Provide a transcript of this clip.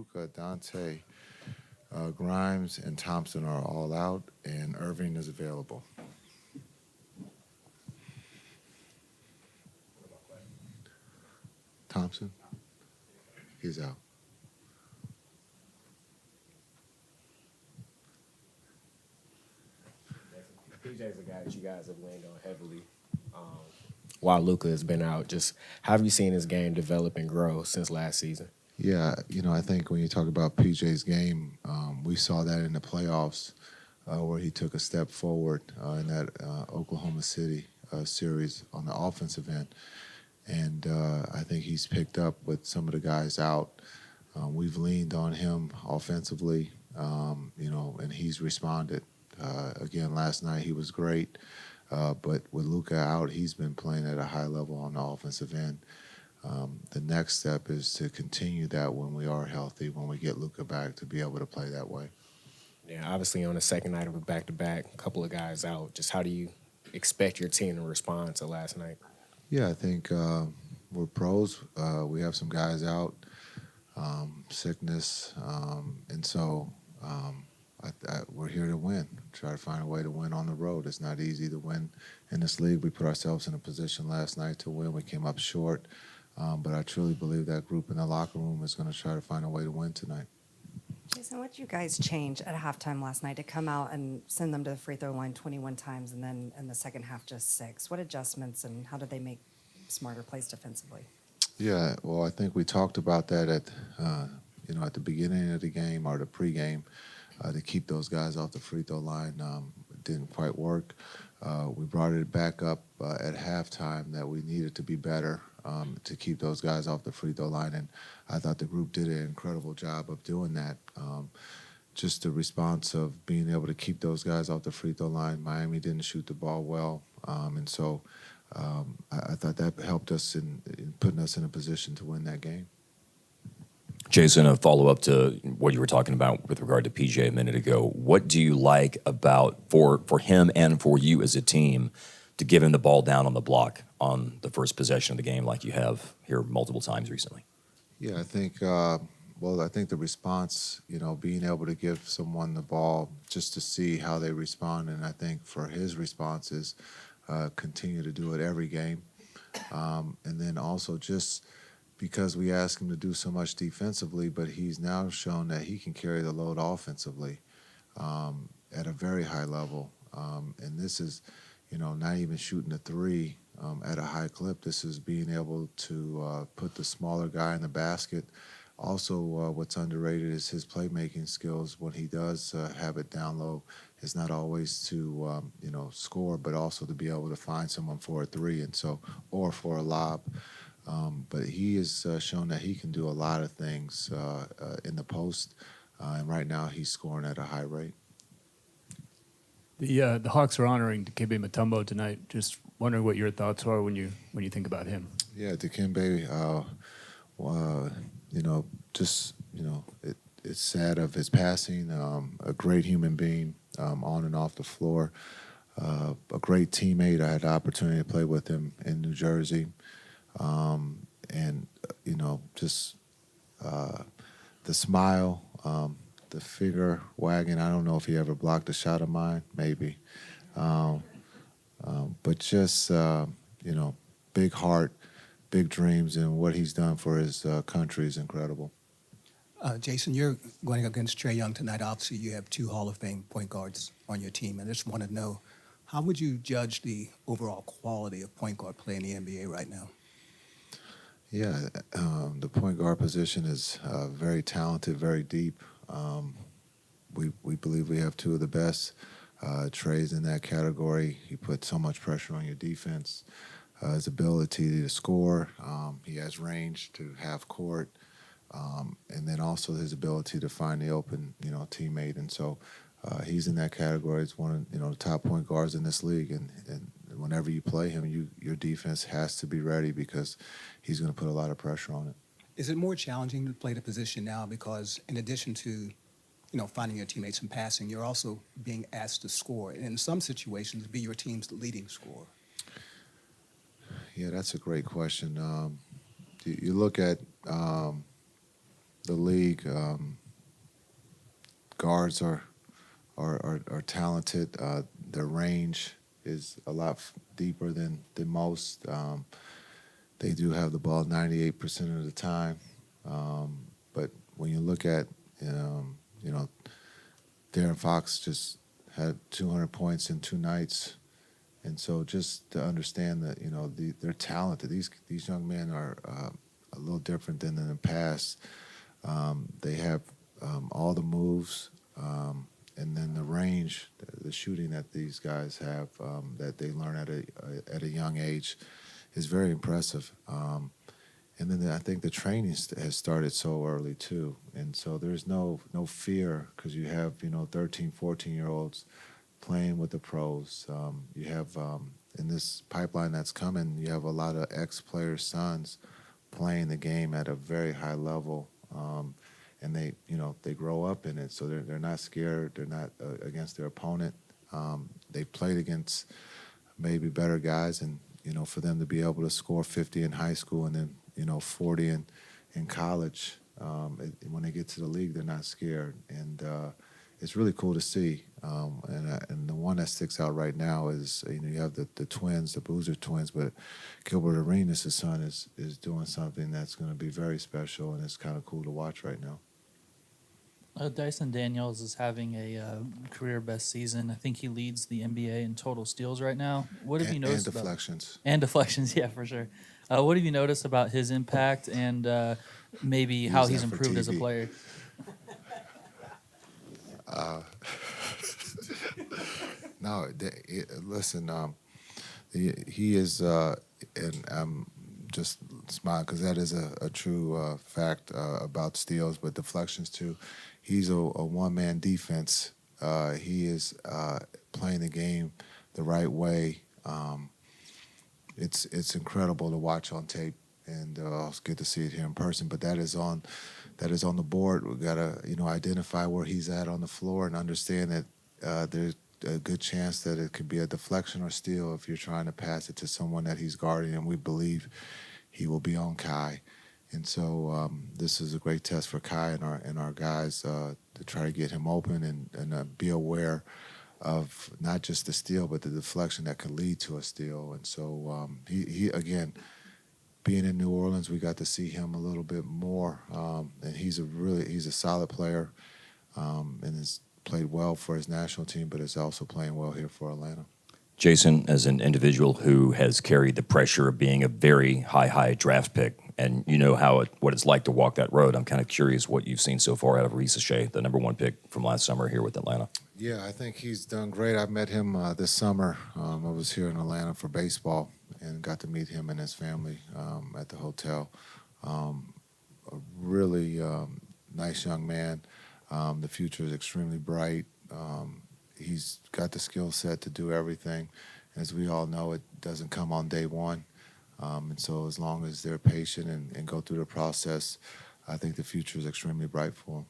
Luka, Dante, Grimes, and Thompson are all out, and Irving is available. Thompson? He's out. PJ's a guy that you guys have leaned on heavily. While Luka has been out, just how have you seen his game develop and grow since last season? Yeah, I think when you talk about PJ's game, we saw that in the playoffs where he took a step forward in that Oklahoma City series on the offensive end. And I think he's picked up with some of the guys out. We've leaned on him offensively, and he's responded. Again, last night he was great. But with Luka out, he's been playing at a high level on the offensive end. The next step is to continue that when we are healthy, when we get Luka back, to be able to play that way. Yeah, obviously on the second night of a back-to-back, a couple of guys out. Just how do you expect your team to respond to last night? Yeah, I think we're pros. We have some guys out, sickness, and so we're here to win. Try to find a way to win on the road. It's not easy to win in this league. We put ourselves in a position last night to win. We came up short, but I truly believe that group in the locker room is going to try to find a way to win tonight. Jason, what did you guys change at halftime last night to come out and send them to the free throw line 21 times and then in the second half just 6? What adjustments and how did they make smarter plays defensively? Yeah, well, I think we talked about that at the beginning of the game or the pregame to keep those guys off the free throw line. It didn't quite work. We brought it back up at halftime that we needed to be better to keep those guys off the free throw line, and I thought the group did an incredible job of doing that. Just the response of being able to keep those guys off the free throw line. Miami didn't shoot the ball well, and so I thought that helped us in putting us in a position to win that game. Jason, a follow-up to what you were talking about with regard to PJ a minute ago. What do you like about, for him and for you as a team, to give him the ball down on the block on the first possession of the game like you have here multiple times recently? Yeah, I think the response, being able to give someone the ball just to see how they respond, and I think for his responses, continue to do it every game. And then also just because we ask him to do so much defensively, but he's now shown that he can carry the load offensively at a very high level. And this is, not even shooting a three at a high clip. This is being able to put the smaller guy in the basket. Also, what's underrated is his playmaking skills. When he does have it down low, it's not always to score, but also to be able to find someone for a three, and so or for a lob. But he has shown that he can do a lot of things in the post, and right now he's scoring at a high rate. The Hawks are honoring Dikembe Mutombo tonight. Just wondering what your thoughts are when you think about him. Yeah, Dikembe. It's sad of his passing. A great human being on and off the floor. A great teammate. I had the opportunity to play with him in New Jersey. The smile, the finger wagging. I don't know if he ever blocked a shot of mine, maybe. But just, big heart, big dreams, and what he's done for his country is incredible. Jason, you're going against Trae Young tonight. Obviously, you have 2 Hall of Fame point guards on your team. I just want to know, how would you judge the overall quality of point guard play in the NBA right now? Yeah, the point guard position is very talented, very deep. We believe we have 2 of the best. Trae's in that category. He puts so much pressure on your defense. His ability to score. He has range to half court. And then also his ability to find the open, teammate. And so he's in that category. He's one of, the top point guards in this league. And whenever you play him, your defense has to be ready because he's going to put a lot of pressure on it. Is it more challenging to play the position now because in addition to, finding your teammates and passing, you're also being asked to score, and in some situations, be your team's leading scorer? Yeah, that's a great question. You look at the league. Guards are talented. Their range is a lot deeper than most. They do have the ball 98% of the time. But when you look at, you know, Darren Fox just had 200 points in 2 nights. And so just to understand that, they're talented. These young men are a little different than in the past. They have all the moves, and then the range, the shooting that these guys have that they learn at a young age is very impressive. And then I think the training has started so early too, and so there's no fear because you have 13, 14-year-olds playing with the pros. You have in this pipeline that's coming, you have a lot of ex-players' sons playing the game at a very high level, and they grow up in it, so they're not scared. They're not against their opponent. They've played against maybe better guys, and for them to be able to score 50 in high school and then 40 in college, when they get to the league, they're not scared, and it's really cool to see. And the one that sticks out right now is you have the twins, the Boozer twins, but Gilbert Arenas, his son, is doing something that's going to be very special, and it's kind of cool to watch right now. Dyson Daniels is having a career best season. I think he leads the NBA in total steals right now. What have you noticed and deflections? And deflections, yeah, for sure. What have you noticed about his impact and maybe how he's improved as a player? No, listen. He is, and I'm just smiling because that is a true fact about steals, but deflections too. He's a one-man defense. He is playing the game the right way. It's incredible to watch on tape, and it's good to see it here in person. But that is on the board. We gotta identify where he's at on the floor and understand that there's a good chance that it could be a deflection or steal if you're trying to pass it to someone that he's guarding, and we believe he will be on Kai. And so this is a great test for Kai and our guys to try to get him open and be aware of not just the steal but the deflection that could lead to a steal. And so he again, being in New Orleans, we got to see him a little bit more, and he's a solid player, and has played well for his national team, but is also playing well here for Atlanta. Jason, as an individual who has carried the pressure of being a very high draft pick, and what it's like to walk that road, I'm kind of curious what you've seen so far out of Reese Shea, the number 1 pick from last summer here with Atlanta. Yeah, I think he's done great. I met him this summer. I was here in Atlanta for baseball and got to meet him and his family at the hotel. A really nice young man. The future is extremely bright. He's got the skill set to do everything. As we all know, it doesn't come on day one. And so as long as they're patient and go through the process, I think the future is extremely bright for him.